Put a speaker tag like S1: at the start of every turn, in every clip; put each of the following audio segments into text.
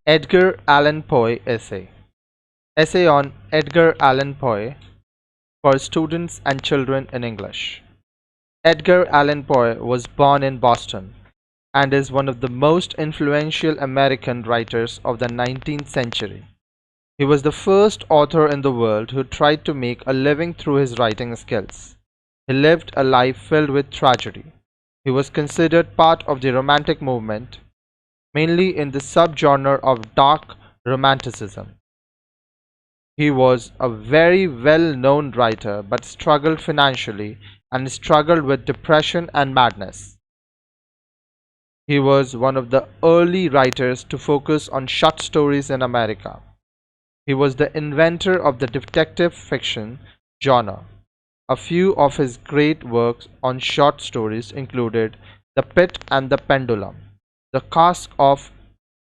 S1: Edgar Allan Poe essay. Essay on Edgar Allan Poe for students and children in English. Edgar Allan Poe was born in Boston and is one of the most influential American writers of the 19th century. He was the first author in the world who tried to make a living through his writing skills. He lived a life filled with tragedy. He was considered part of the Romantic movement, mainly in the subgenre of dark romanticism. He was a very well-known writer but struggled financially and struggled with depression and madness. He was one of the early writers to focus on short stories in America. He was the inventor of the detective fiction genre. A few of his great works on short stories included The Pit and the Pendulum, The Cask of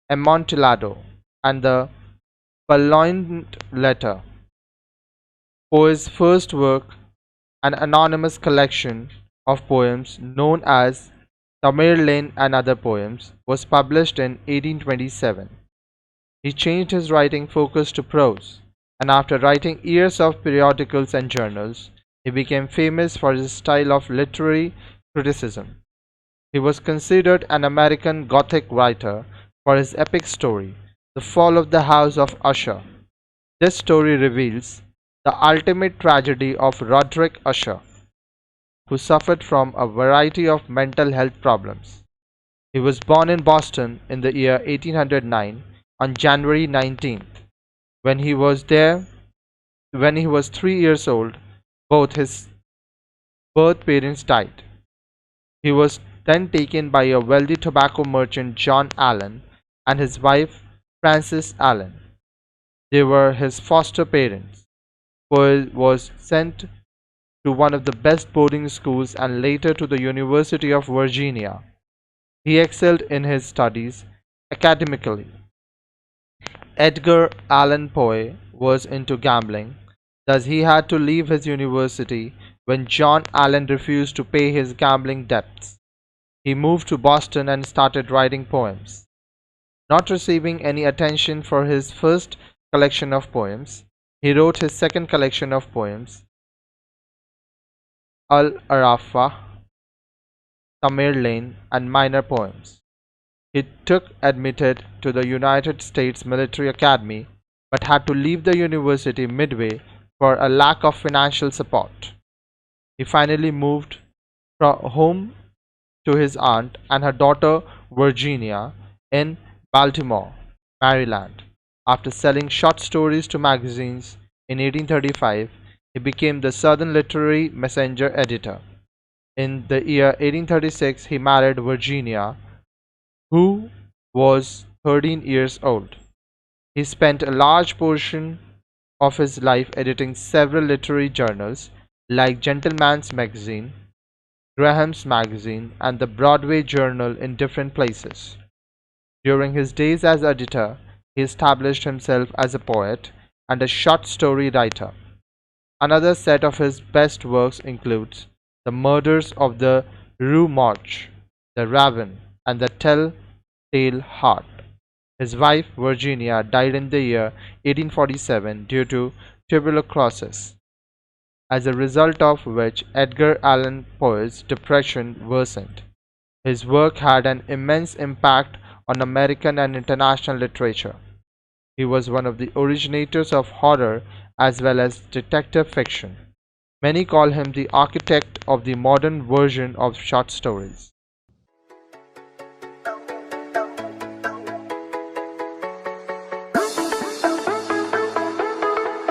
S1: Amontillado, and The Purloined Letter. Poe's first work, an anonymous collection of poems known as Tamerlane and Other Poems, was published in 1827. He changed his writing focus to prose, and after writing years of periodicals and journals, he became famous for his style of literary criticism. He was considered an American Gothic writer for his epic story, The Fall of the House of Usher. This story reveals the ultimate tragedy of Roderick Usher, who suffered from a variety of mental health problems. He was born in Boston in the year 1809 on January 19th. When he was 3 years old, both his birth parents died. He was then taken by a wealthy tobacco merchant, John Allen, and his wife, Frances Allen. They were his foster parents. Poe was sent to one of the best boarding schools and later to the University of Virginia. He excelled in his studies academically. Edgar Allan Poe was into gambling, thus he had to leave his university when John Allen refused to pay his gambling debts. He moved to Boston and started writing poems. Not receiving any attention for his first collection of poems, he wrote his second collection of poems, Al-Arafa, Tamerlane, and Minor Poems. He took admitted to the United States Military Academy but had to leave the university midway for a lack of financial support. He finally moved home to his aunt and her daughter Virginia in Baltimore, Maryland. After selling short stories to magazines in 1835, he became the Southern Literary Messenger editor. In the year 1836, he married Virginia, who was 13 years old. He spent a large portion of his life editing several literary journals like Gentleman's Magazine, Graham's Magazine, and the Broadway Journal in different places. During his days as editor, he established himself as a poet and a short story writer. Another set of his best works includes The Murders of the Rue Morgue, The Raven, and The Tell-Tale Heart. His wife, Virginia, died in the year 1847 due to tuberculosis, as a result of which Edgar Allan Poe's depression worsened. His work had an immense impact on American and international literature. He was one of the originators of horror as well as detective fiction. Many call him the architect of the modern version of short stories.